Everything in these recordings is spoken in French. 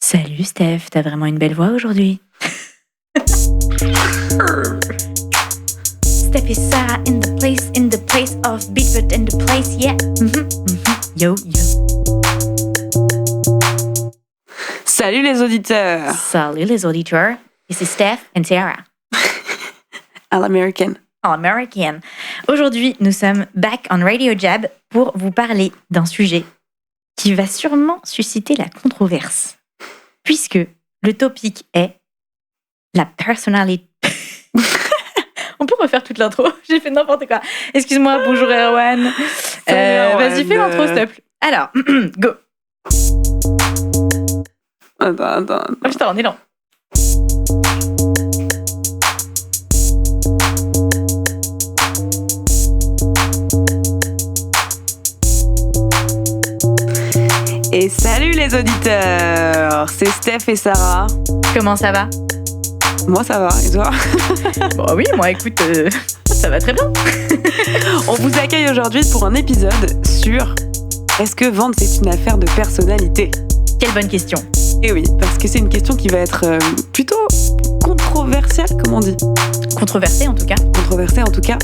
Salut Steph, t'as vraiment une belle voix aujourd'hui. Steph et Sarah in the place of Beatford in the place, yeah. Yo, yo. Salut les auditeurs. Salut les auditeurs, ici Steph and Sarah. À l'américaine. En American. Aujourd'hui, nous sommes back on Radio Jab pour vous parler d'un sujet qui va sûrement susciter la controverse. Puisque le topic est la personnalité. On peut refaire toute l'intro. J'ai fait n'importe quoi. Excuse-moi, bonjour Erwan. Vas-y, fais l'intro, s'il te plaît. Alors, go. Attends. Oh putain, on est lent. Et salut les auditeurs. C'est Steph et Sarah. Comment ça va? Moi ça va, et toi? Bon oui, moi écoute, ça va très bien. On vous accueille aujourd'hui pour un épisode sur est-ce que vendre c'est une affaire de personnalité? Quelle bonne question. Et oui, parce que c'est une question qui va être plutôt controversielle, comme on dit. Controversée en tout cas. Controversée en tout cas.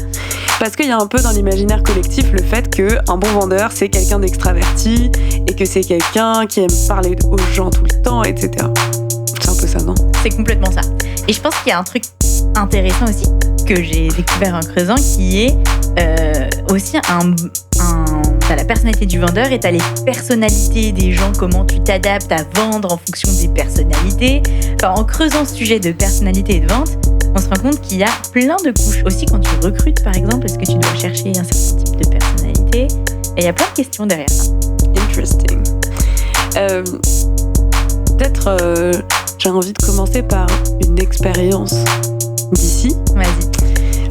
Parce qu'il y a un peu dans l'imaginaire collectif le fait qu'un bon vendeur, c'est quelqu'un d'extraverti et que c'est quelqu'un qui aime parler aux gens tout le temps, etc. C'est un peu ça, non? C'est complètement ça. Et je pense qu'il y a un truc intéressant aussi que j'ai découvert en creusant qui est aussi t'as la personnalité du vendeur et t'as les personnalités des gens, comment tu t'adaptes à vendre en fonction des personnalités. Enfin, en creusant ce sujet de personnalité et de vente, on se rend compte qu'il y a plein de couches. Aussi, quand tu recrutes, par exemple, est-ce que tu dois chercher un certain type de personnalité? Et il y a plein de questions derrière ça. Interesting. Peut-être, j'ai envie de commencer par une expérience d'ici. Vas-y.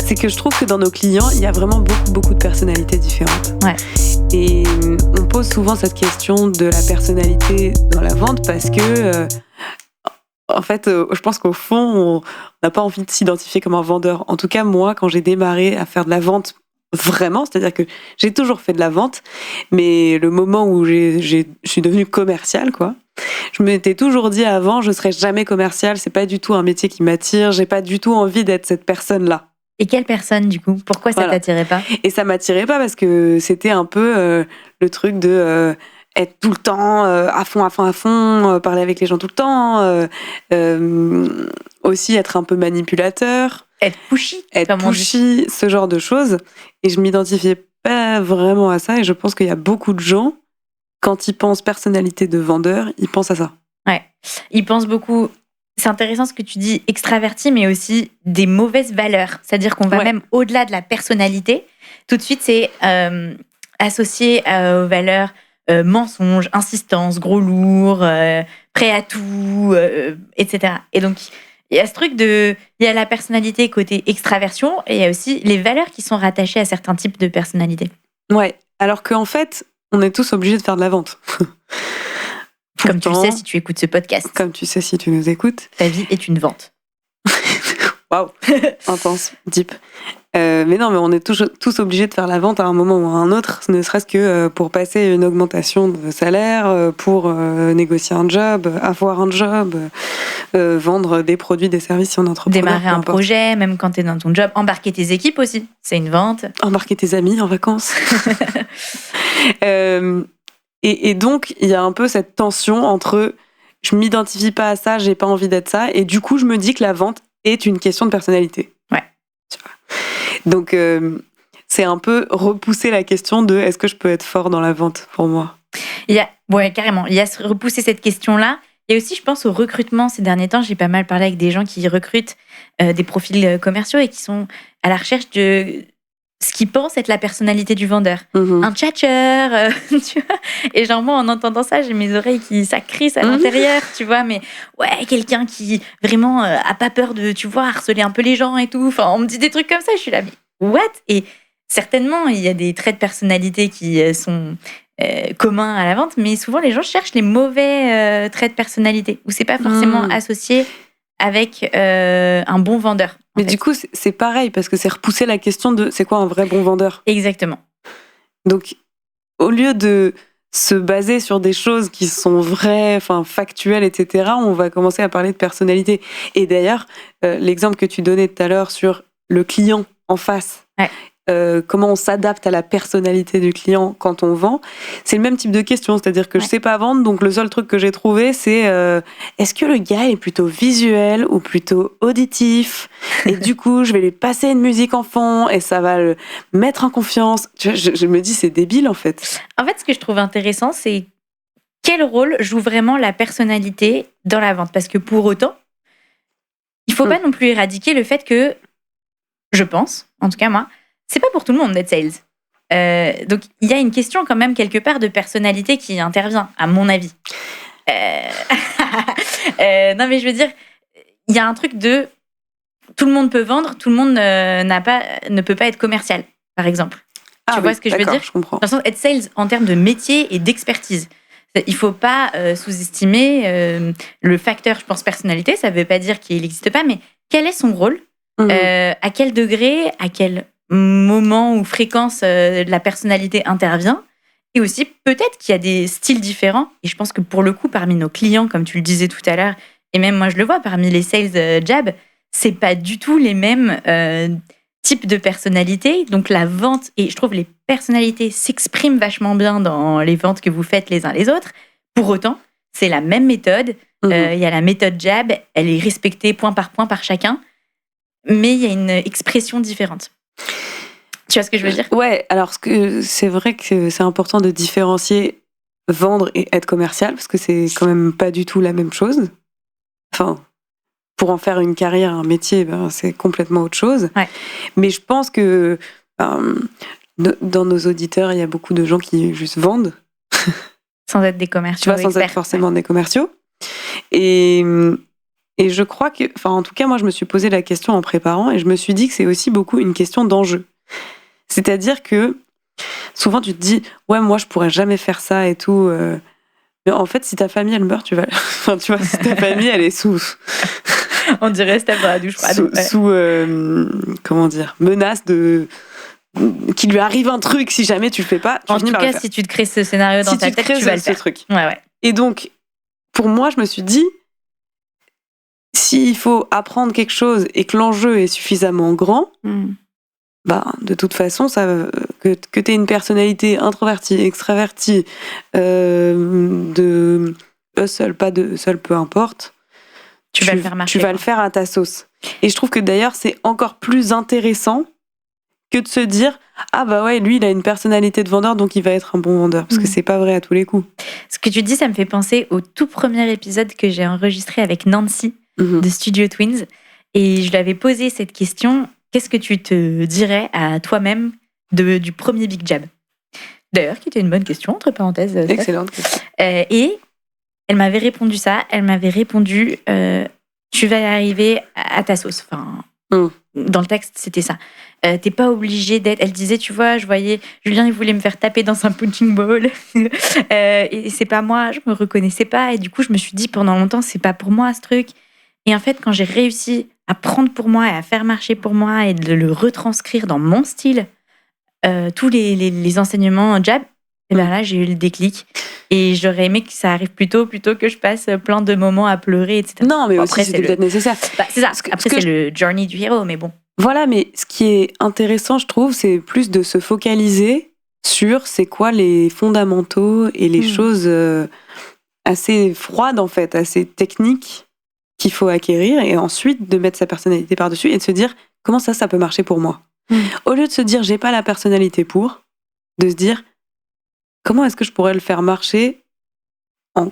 C'est que je trouve que dans nos clients, il y a vraiment beaucoup de personnalités différentes. Ouais. Et on pose souvent cette question de la personnalité dans la vente parce que... En fait, je pense qu'au fond, on n'a pas envie de s'identifier comme un vendeur. En tout cas, moi, quand j'ai démarré à faire de la vente vraiment, c'est-à-dire que j'ai toujours fait de la vente, mais le moment où je suis devenue commerciale, quoi, je m'étais toujours dit avant, je serai jamais commerciale, c'est pas du tout un métier qui m'attire, j'ai pas du tout envie d'être cette personne-là. Et quelle personne, du coup? Pourquoi ça t'attirait pas? Et ça m'attirait pas parce que c'était un peu le truc de... être tout le temps à fond, parler avec les gens tout le temps, aussi être un peu manipulateur, être pushy, ce genre de choses. Et je m'identifiais pas vraiment à ça. Et je pense qu'il y a beaucoup de gens, quand ils pensent personnalité de vendeur, ils pensent à ça. Ouais, ils pensent beaucoup. C'est intéressant ce que tu dis, extraverti, mais aussi des mauvaises valeurs. C'est-à-dire qu'on va même au-delà de la personnalité. Tout de suite, c'est associé aux valeurs mensonge, insistance, gros lourd, prêt à tout, etc. Et donc, il y a ce truc il y a la personnalité côté extraversion et il y a aussi les valeurs qui sont rattachées à certains types de personnalités. Ouais, alors qu'en fait, on est tous obligés de faire de la vente. Comme tu le sais si tu écoutes ce podcast. Comme tu sais si tu nous écoutes. Ta vie est une vente. Waouh, intense, deep. Mais non, mais on est tous obligés de faire la vente à un moment ou à un autre, ne serait-ce que pour passer une augmentation de salaire, pour négocier un job, avoir un job, vendre des produits, des services si on est entrepreneur. Démarrer un projet, même quand tu es dans ton job. Embarquer tes équipes aussi, c'est une vente. Embarquer tes amis en vacances. Et donc, il y a un peu cette tension entre je m'identifie pas à ça, j'ai pas envie d'être ça, et du coup, je me dis que la vente est une question de personnalité. Ouais. Donc, c'est un peu repousser la question de est-ce que je peux être fort dans la vente pour moi? Carrément. Il y a repousser cette question-là. Et aussi, je pense au recrutement. Ces derniers temps, j'ai pas mal parlé avec des gens qui recrutent des profils commerciaux et qui sont à la recherche de ce qu'ils pensent être la personnalité du vendeur. Un tchatcheur, tu vois. Et genre, moi, en entendant ça, j'ai mes oreilles ça crisse à l'intérieur, tu vois. Mais ouais, quelqu'un qui vraiment a pas peur de, tu vois, harceler un peu les gens et tout. Enfin, on me dit des trucs comme ça, je suis là, mais what? Et certainement, il y a des traits de personnalité qui sont communs à la vente, mais souvent, les gens cherchent les mauvais traits de personnalité, où c'est pas forcément associé avec un bon vendeur. Mais du coup, c'est pareil, parce que c'est repousser la question de c'est quoi un vrai bon vendeur? Exactement. Donc, au lieu de se baser sur des choses qui sont vraies, enfin factuelles, etc., on va commencer à parler de personnalité. Et d'ailleurs, l'exemple que tu donnais tout à l'heure sur le client en face, comment on s'adapte à la personnalité du client quand on vend, c'est le même type de question. C'est-à-dire que je sais pas vendre, donc le seul truc que j'ai trouvé, c'est est-ce que le gars est plutôt visuel ou plutôt auditif? Et du coup, je vais lui passer une musique en fond et ça va le mettre en confiance. Tu vois, je me dis, c'est débile en fait. En fait, ce que je trouve intéressant, c'est quel rôle joue vraiment la personnalité dans la vente. Parce que pour autant, il faut pas non plus éradiquer le fait que, je pense, en tout cas moi, c'est pas pour tout le monde d'être sales. Donc il y a une question quand même quelque part de personnalité qui intervient, à mon avis. Non mais je veux dire, il y a un truc de tout le monde peut vendre, tout le monde ne peut pas être commercial, par exemple. Tu vois ce que je veux dire? Je comprends. Dans le sens, être sales en termes de métier et d'expertise. Il faut pas sous-estimer le facteur, je pense, personnalité. Ça veut pas dire qu'il n'existe pas, mais quel est son rôle? À quel degré, à quel moment ou fréquence la personnalité intervient? Et aussi, peut-être qu'il y a des styles différents. Et je pense que pour le coup, parmi nos clients, comme tu le disais tout à l'heure, et même moi je le vois, parmi les sales jab, c'est pas du tout les mêmes types de personnalités. Donc la vente, et je trouve les personnalités s'expriment vachement bien dans les ventes que vous faites les uns les autres. Pour autant, c'est la même méthode. Il y a la méthode jab, elle est respectée point par chacun, mais il y a une expression différente. Tu vois ce que je veux dire? Ouais, alors c'est vrai que c'est important de différencier vendre et être commercial, parce que c'est quand même pas du tout la même chose. Enfin, pour en faire une carrière, un métier, c'est complètement autre chose. Ouais. Mais je pense que dans nos auditeurs, il y a beaucoup de gens qui juste vendent. Sans être des commerciaux. Tu vois, sans être forcément des commerciaux. Et je crois que, enfin, en tout cas, moi, je me suis posé la question en préparant et je me suis dit que c'est aussi beaucoup une question d'enjeu. C'est-à-dire que souvent, tu te dis, ouais, moi, je pourrais jamais faire ça et tout. Mais en fait, si ta famille, elle meurt, tu vas. Enfin, tu vois, si ta famille, elle est sous. On dirait step dans la douche froide. Sous comment dire, menace de. Qu'il lui arrive un truc si jamais tu le fais pas. En tout cas, si tu te crées ce scénario dans ta tête, tu vas le faire. Truc. Ouais. Et donc, pour moi, je me suis dit, s'il faut apprendre quelque chose et que l'enjeu est suffisamment grand, de toute façon, que tu aies une personnalité introvertie, extravertie, de hustle, pas de hustle, peu importe, tu vas le faire marcher. Tu vas le faire à ta sauce. Et je trouve que d'ailleurs, c'est encore plus intéressant que de se dire ah bah ouais, lui il a une personnalité de vendeur donc il va être un bon vendeur, parce que c'est pas vrai à tous les coups. Ce que tu dis, ça me fait penser au tout premier épisode que j'ai enregistré avec Nancy de Studio Twins, et je lui avais posé cette question: qu'est-ce que tu te dirais à toi-même du premier Big Jab? D'ailleurs, qui était une bonne question, entre parenthèses. Excellente question. Et elle m'avait répondu ça. Elle m'avait répondu tu vas y arriver à ta sauce. Enfin, dans le texte, c'était ça. T'es pas obligé d'être. Elle disait, tu vois, je voyais Julien, il voulait me faire taper dans un punching ball. Et c'est pas moi, je me reconnaissais pas. Et du coup, je me suis dit pendant longtemps, c'est pas pour moi ce truc. Et en fait, quand j'ai réussi à prendre pour moi et à faire marcher pour moi et de le retranscrire dans mon style, tous les enseignements jab, et ben là, j'ai eu le déclic. Et j'aurais aimé que ça arrive plus tôt plutôt que je passe plein de moments à pleurer, etc. Non, mais après, c'était peut-être nécessaire. C'est ça. Après, c'est le journey du héros, mais bon. Voilà, mais ce qui est intéressant, je trouve, c'est plus de se focaliser sur c'est quoi les fondamentaux et les choses assez froides, en fait, assez techniques qu'il faut acquérir, et ensuite de mettre sa personnalité par-dessus et de se dire comment ça peut marcher pour moi. Au lieu de se dire j'ai pas la personnalité pour, de se dire comment est-ce que je pourrais le faire marcher en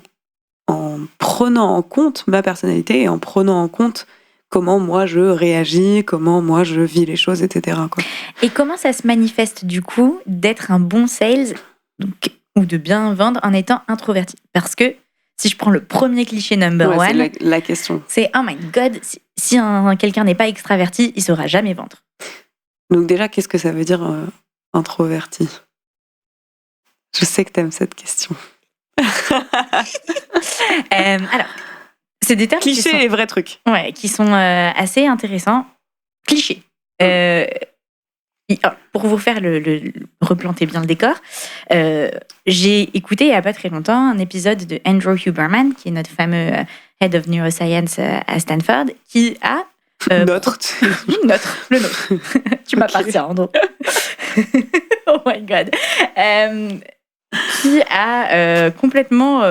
prenant en compte ma personnalité et en prenant en compte comment moi je réagis, comment moi je vis les choses, etc. quoi. Et comment ça se manifeste du coup d'être un bon sales, donc, ou de bien vendre en étant introverti? Parce que si je prends le premier cliché number one, c'est la question. C'est oh my god, si quelqu'un n'est pas extraverti, il saura jamais vendre. Donc déjà, qu'est-ce que ça veut dire introverti? Je sais que t'aimes cette question. Alors, c'est des termes clichés et vrais trucs. Ouais, qui sont assez intéressants. Cliché. Pour vous faire replanter bien le décor, j'ai écouté il n'y a pas très longtemps un épisode de Andrew Huberman, qui est notre fameux Head of Neuroscience à Stanford, qui a... le nôtre. Tu m'appartiens, Andrew. Oh my God. Qui a complètement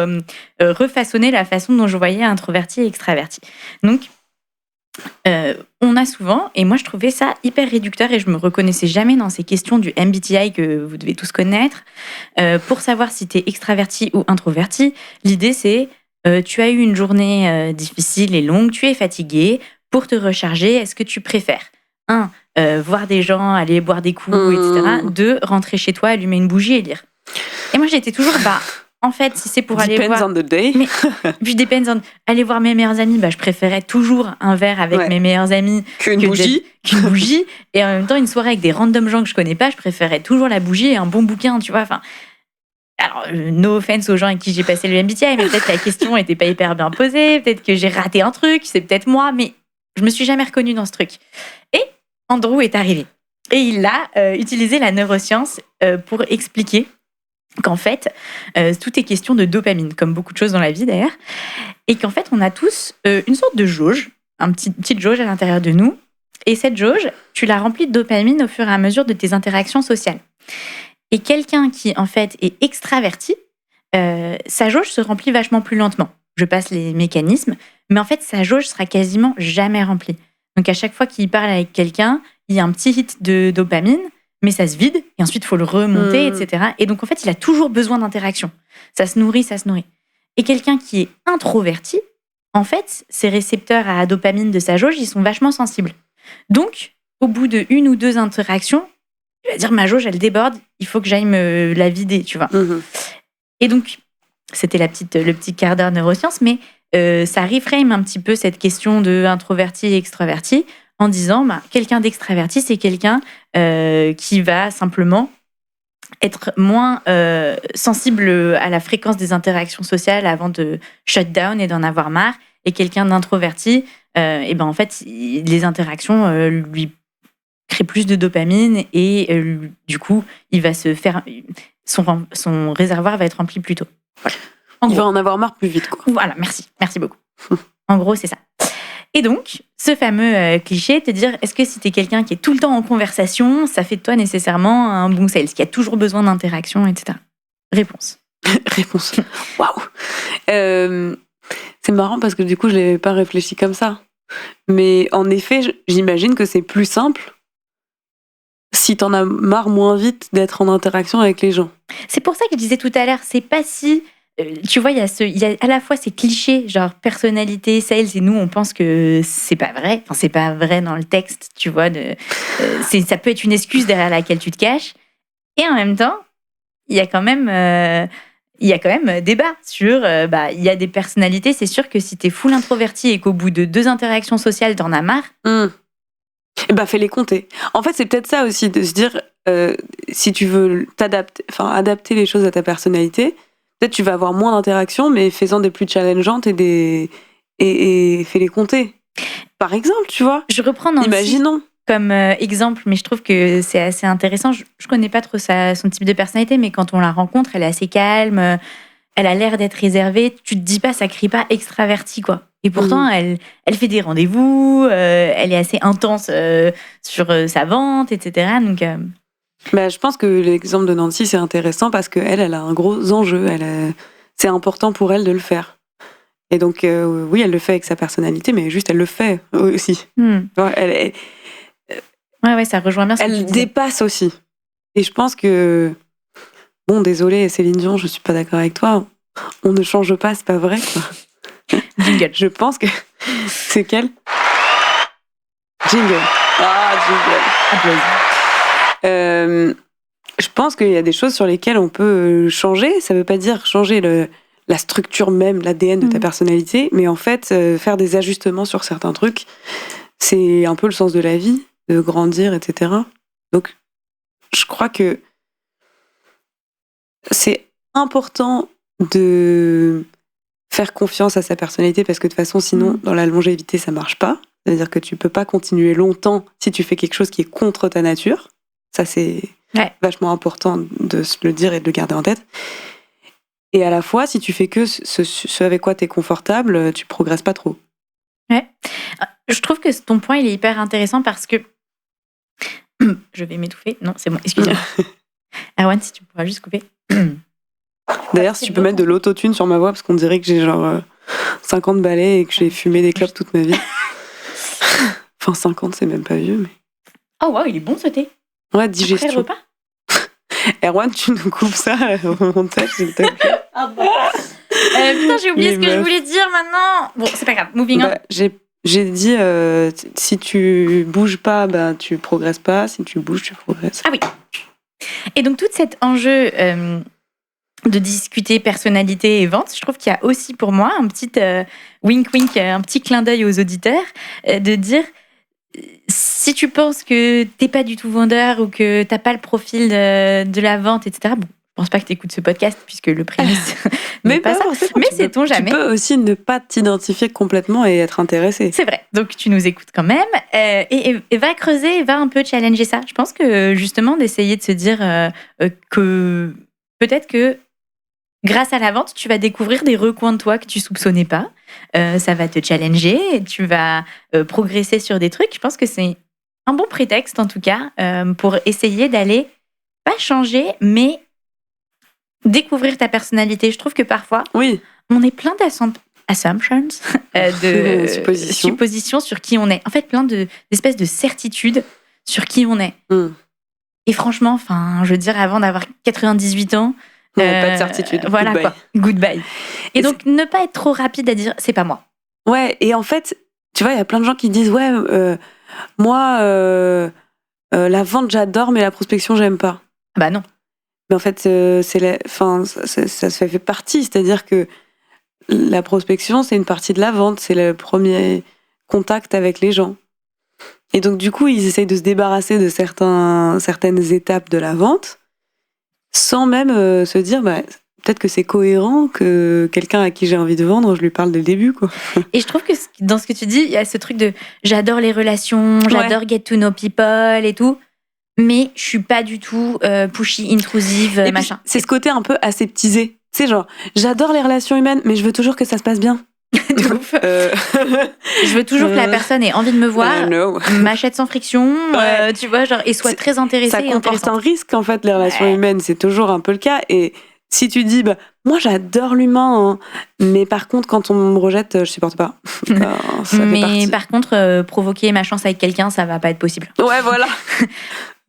refaçonné la façon dont je voyais introverti et extraverti. Donc, on a souvent, et moi je trouvais ça hyper réducteur et je me reconnaissais jamais dans ces questions du MBTI que vous devez tous connaître. Pour savoir si tu es extraverti ou introverti, l'idée c'est tu as eu une journée difficile et longue, tu es fatigué. Pour te recharger, est-ce que tu préfères voir des gens, aller boire des coups, etc. 2, rentrer chez toi, allumer une bougie et lire. Et moi j'étais toujours en fait, si c'est pour aller voir... Depends on the day. Mais, puis aller voir mes meilleurs amis, je préférais toujours un verre avec mes meilleurs amis qu'une bougie. Et en même temps, une soirée avec des random gens que je connais pas, je préférais toujours la bougie et un bon bouquin, tu vois. Enfin, alors, no offense aux gens avec qui j'ai passé le MBTI, mais peut-être la question était pas hyper bien posée, peut-être que j'ai raté un truc, c'est peut-être moi, mais je me suis jamais reconnue dans ce truc. Et Andrew est arrivé. Et il a utilisé la neuroscience pour expliquer qu'en fait, tout est question de dopamine, comme beaucoup de choses dans la vie d'ailleurs, et qu'en fait, on a tous une sorte de jauge, une petite jauge à l'intérieur de nous, et cette jauge, tu la remplis de dopamine au fur et à mesure de tes interactions sociales. Et quelqu'un qui, en fait, est extraverti, sa jauge se remplit vachement plus lentement. Je passe les mécanismes, mais en fait, sa jauge sera quasiment jamais remplie. Donc, à chaque fois qu'il parle avec quelqu'un, il y a un petit hit de dopamine, mais ça se vide, et ensuite, il faut le remonter, etc. Et donc, en fait, il a toujours besoin d'interaction. Ça se nourrit. Et quelqu'un qui est introverti, en fait, ses récepteurs à dopamine de sa jauge, ils sont vachement sensibles. Donc, au bout de 1 ou 2 interactions, il va dire, ma jauge, elle déborde, il faut que j'aille me la vider, tu vois. Et donc, c'était le petit quart d'heure neurosciences, mais ça reframe un petit peu cette question de introverti et extraverti, en disant, quelqu'un d'extraverti, c'est quelqu'un qui va simplement être moins sensible à la fréquence des interactions sociales avant de shut down et d'en avoir marre. Et quelqu'un d'introverti, en fait, les interactions lui créent plus de dopamine et du coup, il va se faire... Son réservoir va être rempli plus tôt. Voilà. Il va en avoir marre plus vite, quoi. Voilà, merci beaucoup. En gros, c'est ça. Et donc, ce fameux cliché, te dire, est-ce que si t'es quelqu'un qui est tout le temps en conversation, ça fait de toi nécessairement un bon sales, qui a toujours besoin d'interaction, etc. Réponse. Waouh. C'est marrant parce que du coup, je l'avais pas réfléchi comme ça. Mais en effet, j'imagine que c'est plus simple si t'en as marre moins vite d'être en interaction avec les gens. C'est pour ça que je disais tout à l'heure, c'est pas si... tu vois, il y a à la fois ces clichés, genre personnalité, sales, et nous, on pense que c'est pas vrai. Enfin, c'est pas vrai dans le texte, tu vois. Ça peut être une excuse derrière laquelle tu te caches. Et en même temps, il y a quand même débat sur... il y a des personnalités, c'est sûr que si t'es full introverti et qu'au bout de 2 interactions sociales, t'en as marre... fais-les compter. En fait, c'est peut-être ça aussi, de se dire, si tu veux adapter les choses à ta personnalité... Peut-être tu vas avoir moins d'interactions, mais fais-en des plus challengeantes et fais-les compter. Par exemple, tu vois. Je reprends Nancy imaginons comme exemple, mais je trouve que c'est assez intéressant. Je connais pas trop son type de personnalité, mais quand on la rencontre, elle est assez calme, elle a l'air d'être réservée. Tu te dis pas, ça crie pas extraverti, quoi. Et pourtant, elle fait des rendez-vous, elle est assez intense sur sa vente, etc. Donc... je pense que l'exemple de Nancy, c'est intéressant parce qu'elle a un gros enjeu. C'est important pour elle de le faire. Et donc, oui, elle le fait avec sa personnalité, mais juste, elle le fait aussi. Ouais, ça rejoint bien ce que tu disais. Elle disais. dépasse aussi. Et je pense que... Bon, désolée, Céline Dion, je suis pas d'accord avec toi. On ne change pas, c'est pas vrai, quoi. Jingle. Je pense que... C'est quel Jingle. Jingle. Je pense qu'il y a des choses sur lesquelles on peut changer. Ça veut pas dire changer la structure même, l'ADN de ta personnalité, mais en fait, faire des ajustements sur certains trucs, c'est un peu le sens de la vie, de grandir, etc. Donc, je crois que c'est important de faire confiance à sa personnalité parce que de toute façon, sinon, dans la longévité, ça marche pas. C'est-à-dire que tu peux pas continuer longtemps si tu fais quelque chose qui est contre ta nature. Ça, c'est Ouais. vachement important de se le dire et de le garder en tête. Et à la fois, si tu fais que ce avec quoi tu es confortable, tu progresses pas trop. Ouais. Je trouve que ton point, il est hyper intéressant parce que... Je vais m'étouffer. Non, c'est bon, excuse-moi. Erwan, si tu pourras juste couper. D'ailleurs, si tu peux mettre de l'autotune sur ma voix, parce qu'on dirait que j'ai genre 50 balais et que j'ai fumé des clopes toute ma vie. Enfin, 50, c'est même pas vieux, mais... Oh, waouh, il est bon ce thé. Ouais, Après digestion. le repas. Erwan, tu nous coupes ça au montage, s'il te plaît. Putain, j'ai oublié Les ce que je meufs. voulais dire maintenant. Bon, c'est pas grave. Moving on. Bah, j'ai dit, si tu bouges pas, bah, tu progresses pas. Si tu bouges, tu progresses. Ah oui. Et donc, tout cet enjeu de discuter personnalité et vente, je trouve qu'il y a aussi pour moi un petit wink-wink, un petit clin d'œil aux auditeurs, de dire si tu penses que t'es pas du tout vendeur ou que t'as pas le profil de la vente, etc. Bon, je pense pas que t'écoutes ce podcast puisque le prémisse n'est pas ça. forcément, Mais tu peux- sait-on jamais. Tu peux aussi ne pas t'identifier complètement et être intéressé. C'est vrai. Donc, tu nous écoutes quand même. Et va creuser, va un peu challenger ça. Je pense que justement, d'essayer de se dire que peut-être que grâce à la vente, tu vas découvrir des recoins de toi que tu soupçonnais pas. Ça va te challenger, tu vas progresser sur des trucs. Je pense que c'est un bon prétexte, en tout cas, pour essayer d'aller, pas changer, mais découvrir ta personnalité. Je trouve que parfois, Oui, on est plein assumptions, de Suppositions. sur qui on est. En fait, plein d'espèces de certitudes sur qui on est. Hmm. Et franchement, enfin, je veux dire, avant d'avoir 98 ans, Pas de certitude. voilà Goodbye. quoi, goodbye. Et Et donc, ne pas être trop rapide à dire, c'est pas moi. Ouais, et en fait, tu vois, il y a plein de gens qui disent, ouais, moi, la vente, j'adore, mais la prospection, j'aime pas. Ah bah non. Mais en fait, ça se fait partie. C'est-à-dire que la prospection, c'est une partie de la vente. C'est le premier contact avec les gens. Et donc, du coup, ils essayent de se débarrasser de certaines étapes de la vente sans même se dire, bah, peut-être que c'est cohérent que quelqu'un à qui j'ai envie de vendre, je lui parle dès le début, quoi. Et je trouve que dans ce que tu dis, il y a ce truc de j'adore les relations, j'adore get to know people et tout, mais je suis pas du tout pushy, intrusive, Et machin. puis, c'est ce côté un peu aseptisé. Tu sais, genre, j'adore les relations humaines, mais je veux toujours que ça se passe bien. De ouf. Je veux toujours que la personne ait envie de me voir, no. m'achète sans friction, Ouais. tu vois, genre, et soit très intéressée Ça et comporte intéressante. un risque, en fait, les relations Ouais. humaines. C'est toujours un peu le cas. Et si tu dis, bah, moi, j'adore l'humain, hein, mais par contre, quand on me rejette, je supporte pas. Ben, ça fait Mais partie. par contre, provoquer ma chance avec quelqu'un, ça va pas être possible. Ouais, voilà.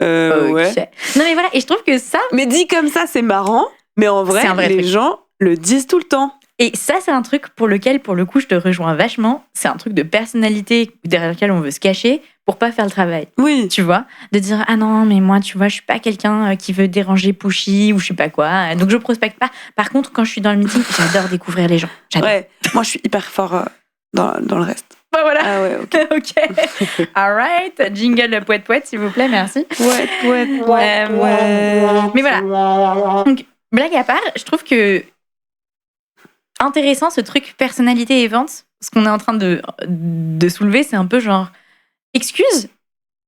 Ouais. Ok. Non mais voilà, et je trouve que ça, Mais dit comme ça, c'est marrant. Mais en vrai, C'est un vrai les truc. gens le disent tout le temps. et ça c'est un truc pour lequel, pour le coup, je te rejoins vachement. C'est un truc de personnalité derrière lequel on veut se cacher pour pas faire le travail. Oui. Tu vois, de dire ah non mais moi tu vois je suis pas quelqu'un qui veut déranger pushy ou je sais pas quoi, donc je prospecte pas. Par contre quand je suis dans le meeting, j'adore découvrir les gens. J'adore. Ouais. Moi, je suis hyper fort dans le reste. Bah, voilà. Ah ouais, ok. Ok. Alright. Jingle poète poète s'il vous plaît, merci. Ouais. Mais voilà. Donc, blague à part, je trouve que intéressant ce truc personnalité et vente. Ce qu'on est en train de soulever, c'est un peu genre excuse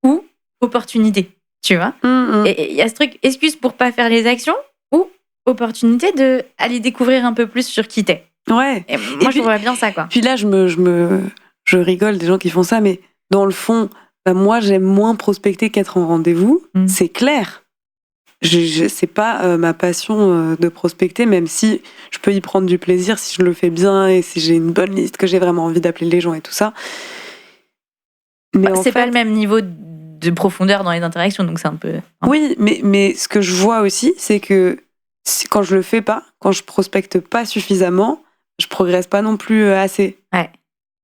ou opportunité, tu vois. Et il y a ce truc excuse pour pas faire les actions ou opportunité de aller découvrir un peu plus sur qui t'es. Ouais. Et moi, je vois bien ça, quoi. Puis là, je rigole des gens qui font ça, mais dans le fond, bah, moi, j'aime moins prospecter qu'être en rendez-vous. C'est clair. C'est pas ma passion de prospecter, même si je peux y prendre du plaisir si je le fais bien et si j'ai une bonne liste, que j'ai vraiment envie d'appeler les gens et tout ça. Mais en C'est pas fait, le même niveau de profondeur dans les interactions, donc c'est un peu... oui, mais ce que je vois aussi, c'est que quand je le fais pas, quand je prospecte pas suffisamment, je progresse pas non plus assez. Ouais.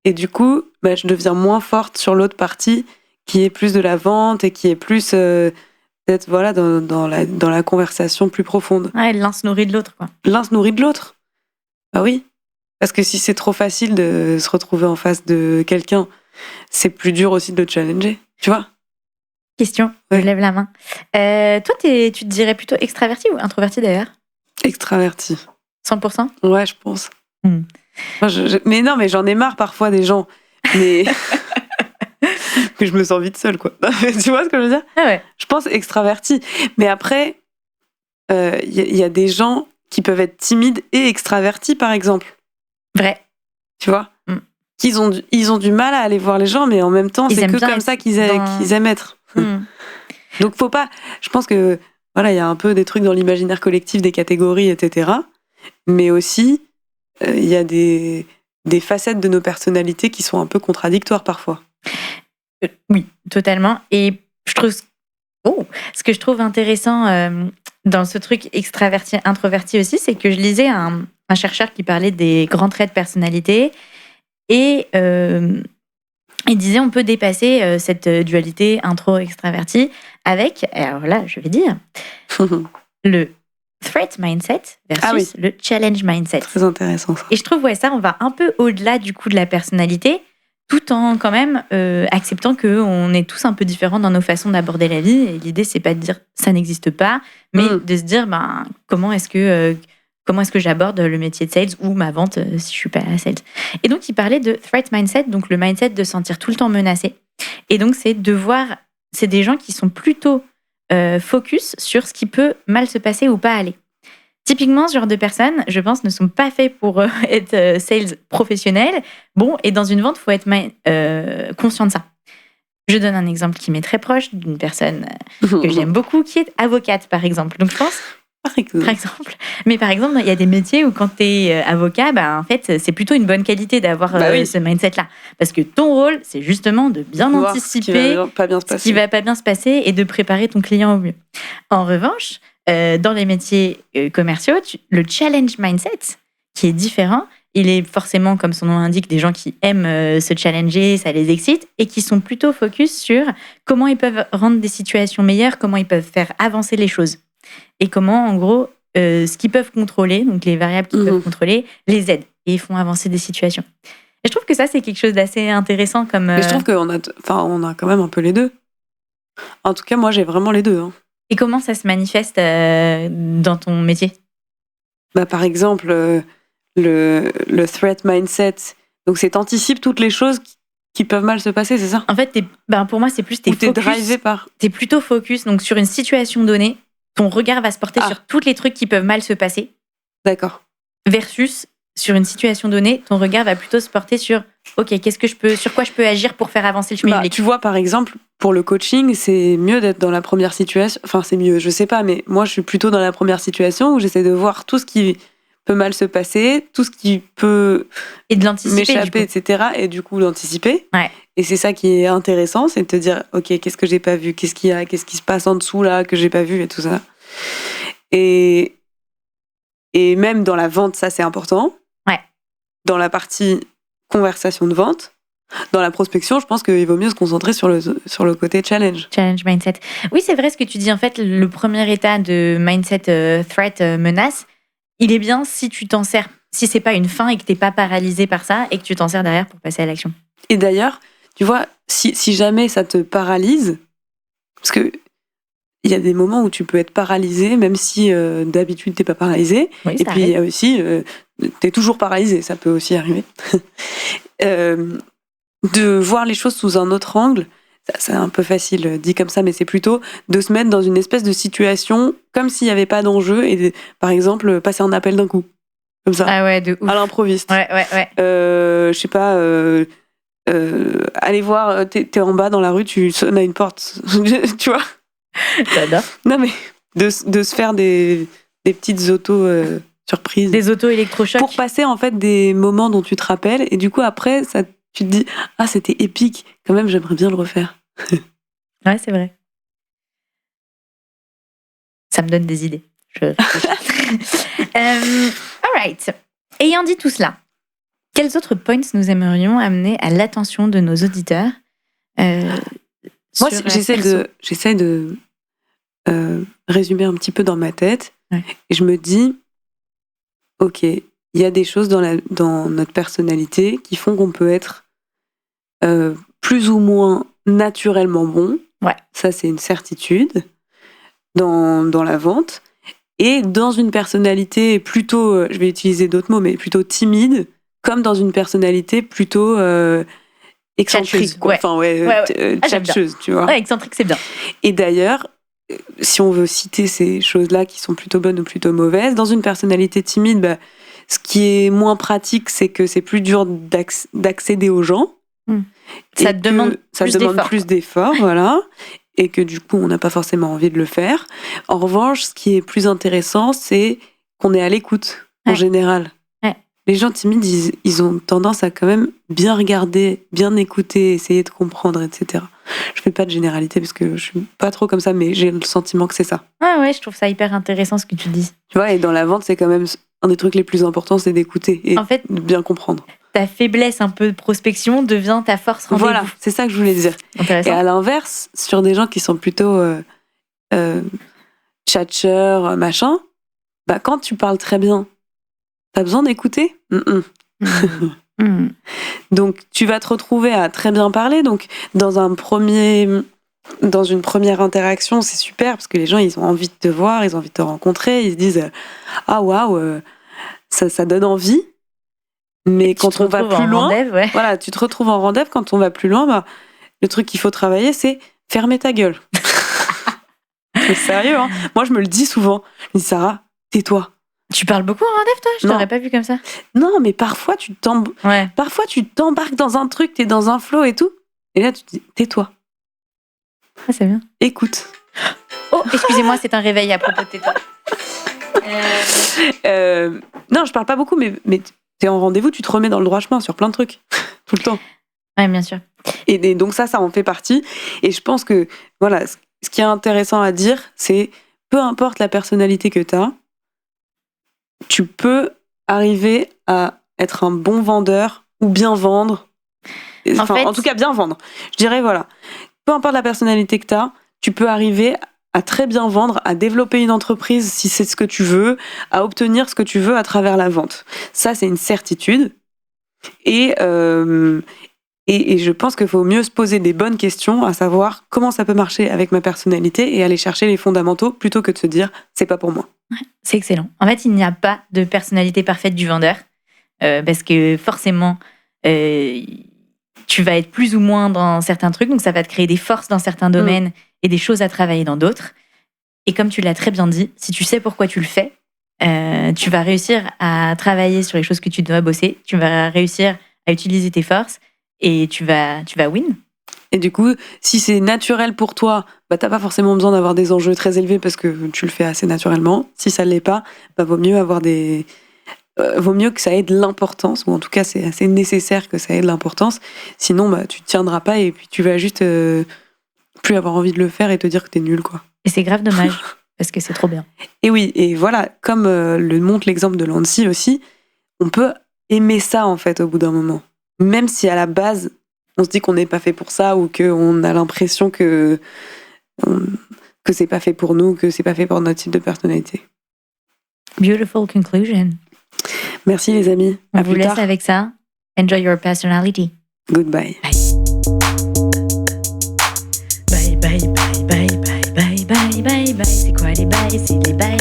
Et du coup, bah, je deviens moins forte sur l'autre partie, qui est plus de la vente et qui est plus peut-être voilà, dans la conversation plus profonde. Ouais, l'un se nourrit de l'autre, quoi. L'un se nourrit de l'autre. Bah oui. Parce que si c'est trop facile de se retrouver en face de quelqu'un, c'est plus dur aussi de le challenger. Tu vois ? Question, Ouais. je lève la main. Toi, tu te dirais plutôt extraverti ou introverti d'ailleurs ? Extraverti. 100%. Ouais, je pense. Hmm. Moi, mais non, mais j'en ai marre parfois des gens. Mais mais je me sens vite seule, quoi. Tu vois ce que je veux dire? Ah ouais. Je pense extraverti. Mais après, y a des gens qui peuvent être timides et extravertis, par exemple. Vrai. Tu vois? Ils ont du mal à aller voir les gens, mais en même temps, c'est que comme ça qu'ils aiment être. Donc, faut pas... Je pense que, voilà, il y a un peu des trucs dans l'imaginaire collectif, des catégories, etc. Mais aussi, il y a des facettes de nos personnalités qui sont un peu contradictoires parfois. Oui, totalement. Et je trouve... ce que je trouve intéressant dans ce truc extraverti-introverti aussi, c'est que je lisais un chercheur qui parlait des grands traits de personnalité et il disait on peut dépasser cette dualité intro-extraverti avec, alors là, je vais dire, le threat mindset versus le challenge mindset. Très intéressant ça. Et je trouve, ça, on va un peu au-delà du coup de la personnalité, tout en quand même acceptant qu'on est tous un peu différents dans nos façons d'aborder la vie. Et l'idée, c'est pas de dire ça n'existe pas, mais de se dire comment est-ce que j'aborde le métier de sales ou ma vente si je suis pas sales. Et donc, il parlait de threat mindset, donc le mindset de se sentir tout le temps menacé. Et donc, c'est des gens qui sont plutôt focus sur ce qui peut mal se passer ou pas aller. Typiquement, ce genre de personnes, je pense, ne sont pas faits pour être sales professionnels. Bon, et dans une vente, il faut être conscient de ça. Je donne un exemple qui m'est très proche d'une personne que j'aime beaucoup, qui est avocate, par exemple. Donc, je pense... Par exemple. Mais par exemple, il y a des métiers où quand tu es avocat, en fait, c'est plutôt une bonne qualité d'avoir ce mindset-là. Parce que ton rôle, c'est justement de bien anticiper ce qui va pas bien se passer et de préparer ton client au mieux. En revanche, dans les métiers commerciaux, le challenge mindset, qui est différent, il est forcément, comme son nom l'indique, des gens qui aiment se challenger, ça les excite, et qui sont plutôt focus sur comment ils peuvent rendre des situations meilleures, comment ils peuvent faire avancer les choses. Et comment, en gros, ce qu'ils peuvent contrôler, donc les variables qu'ils peuvent contrôler, les aident et ils font avancer des situations. Et je trouve que ça, c'est quelque chose d'assez intéressant. Mais je trouve qu'on a quand même un peu les deux. En tout cas, moi, j'ai vraiment les deux. Hein. Et comment ça se manifeste dans ton métier ? Par exemple, le threat mindset, donc c'est t'anticipes toutes les choses qui peuvent mal se passer, c'est ça ? En fait, pour moi, c'est plus t'es drivé par... T'es plutôt focus donc, sur une situation donnée. Ton regard va se porter sur tous les trucs qui peuvent mal se passer. D'accord. Versus, sur une situation donnée, ton regard va plutôt se porter sur OK, sur quoi je peux agir pour faire avancer le chemin. Tu vois, par exemple, pour le coaching, c'est mieux d'être dans la première situation. Enfin, c'est mieux, je sais pas, mais moi, je suis plutôt dans la première situation où j'essaie de voir tout ce qui peut mal se passer, tout ce qui peut et de l'anticiper, m'échapper, etc. Et du coup, l'anticiper. Ouais. Et c'est ça qui est intéressant, c'est de te dire, OK, qu'est-ce que j'ai pas vu ? Qu'est-ce qu'il y a ? Qu'est-ce qui se passe en dessous, là, que j'ai pas vu et tout ça. Et même dans la vente, ça, c'est important. Ouais. Dans la partie conversation de vente, dans la prospection, je pense qu'il vaut mieux se concentrer sur le côté challenge. Challenge mindset. Oui, c'est vrai ce que tu dis. En fait, le premier état de mindset threat, menace, il est bien si tu t'en sers, si c'est pas une fin et que t'es pas paralysé par ça et que tu t'en sers derrière pour passer à l'action. Et d'ailleurs, tu vois, si jamais ça te paralyse, parce que il y a des moments où tu peux être paralysé, même si d'habitude t'es pas paralysé. Oui, et puis il y a aussi, t'es toujours paralysé, ça peut aussi arriver. De voir les choses sous un autre angle, c'est un peu facile dit comme ça, mais c'est plutôt de se mettre dans une espèce de situation comme s'il n'y avait pas d'enjeu et par exemple passer un appel d'un coup, comme ça, de ouf. À l'improviste. Ouais. Je sais pas. Aller voir, t'es en bas dans la rue, tu sonnes à une porte, tu vois. J'adore. Non mais de se faire des petites auto-surprises. Des auto-électrochocs. Pour passer en fait des moments dont tu te rappelles et du coup après tu te dis c'était épique, quand même j'aimerais bien le refaire. Ouais, c'est vrai. Ça me donne des idées. Alright. Ayant dit tout cela, quels autres points nous aimerions amener à l'attention de nos auditeurs Moi, j'essaie de résumer un petit peu dans ma tête. Ouais. Et je me dis, OK, il y a des choses dans notre personnalité qui font qu'on peut être plus ou moins naturellement bon. Ouais. Ça, c'est une certitude dans la vente. Et dans une personnalité plutôt, je vais utiliser d'autres mots, mais plutôt timide, comme dans une personnalité plutôt excentrieuse, quoi. Ouais. Enfin, J'aime bien. tchatcheuse, tu vois. Ouais, excentrique, c'est bien. Et d'ailleurs, si on veut citer ces choses-là qui sont plutôt bonnes ou plutôt mauvaises, dans une personnalité timide, ce qui est moins pratique, c'est que c'est plus dur d'accéder aux gens. Ça demande plus d'efforts, voilà. Et que du coup, on n'a pas forcément envie de le faire. En revanche, ce qui est plus intéressant, c'est qu'on est à l'écoute, en général. Ouais. Les gens timides, ils ont tendance à quand même bien regarder, bien écouter, essayer de comprendre, etc. Je fais pas de généralité parce que je suis pas trop comme ça, mais j'ai le sentiment que c'est ça. Ouais, je trouve ça hyper intéressant ce que tu dis. Tu vois, et dans la vente, c'est quand même un des trucs les plus importants, c'est d'écouter et En fait, de bien comprendre. Ta faiblesse un peu de prospection devient ta force rendez-vous. Voilà, c'est ça que je voulais dire. Intéressant. Et à l'inverse, sur des gens qui sont plutôt tchatcheurs, machin, quand tu parles très bien, t'as besoin d'écouter. Donc, tu vas te retrouver à très bien parler. Donc, dans une première interaction, c'est super parce que les gens, ils ont envie de te voir, ils ont envie de te rencontrer. Ils se disent ah waouh, ça donne envie. Mais quand on va plus loin, voilà, tu te retrouves en rendez-vous. Quand on va plus loin, le truc qu'il faut travailler, c'est fermer ta gueule. C'est sérieux, hein. Moi, je me le dis souvent. Je me dis, Sarah, tais-toi. Tu parles beaucoup en rendez-vous, toi? Je t'aurais pas vu comme ça. Non, mais parfois, tu t'embarques dans un truc, t'es dans un flow et tout. Et là, tu te dis, tais-toi. Ah, c'est bien. Écoute. Oh, excusez-moi, c'est un réveil à propos de tais-toi. Non, je parle pas beaucoup, mais t'es en rendez-vous, tu te remets dans le droit chemin sur plein de trucs. Tout le temps. Ouais, bien sûr. Et donc ça en fait partie. Et je pense que, voilà, ce qui est intéressant à dire, c'est peu importe la personnalité que t'as, tu peux arriver à être un bon vendeur ou bien vendre. En tout cas, bien vendre. Je dirais, voilà, peu importe la personnalité que t'as, tu peux arriver à très bien vendre, à développer une entreprise si c'est ce que tu veux, à obtenir ce que tu veux à travers la vente. Ça, c'est une certitude. Et je pense qu'il faut mieux se poser des bonnes questions, à savoir comment ça peut marcher avec ma personnalité et aller chercher les fondamentaux plutôt que de se dire c'est pas pour moi. Ouais, c'est excellent. En fait, il n'y a pas de personnalité parfaite du vendeur parce que forcément, tu vas être plus ou moins dans certains trucs, donc ça va te créer des forces dans certains domaines et des choses à travailler dans d'autres. Et comme tu l'as très bien dit, si tu sais pourquoi tu le fais, tu vas réussir à travailler sur les choses que tu dois bosser, tu vas réussir à utiliser tes forces et tu vas win. Et du coup, si c'est naturel pour toi, t'as pas forcément besoin d'avoir des enjeux très élevés parce que tu le fais assez naturellement. Si ça l'est pas, vaut mieux que ça ait de l'importance, ou en tout cas c'est assez nécessaire que ça ait de l'importance. Sinon, tu tiendras pas et puis tu vas juste plus avoir envie de le faire et te dire que t'es nul, quoi. Et c'est grave dommage parce que c'est trop bien. Et oui, et voilà, comme le montre l'exemple de Lancy aussi, on peut aimer ça en fait au bout d'un moment. Même si à la base, on se dit qu'on n'est pas fait pour ça ou qu'on a l'impression que c'est pas fait pour nous, que c'est pas fait pour notre type de personnalité. Beautiful conclusion. Merci les amis. On vous laisse avec ça. Enjoy your personality. Goodbye. Bye. Bye. C'est quoi les bails? C'est les bye.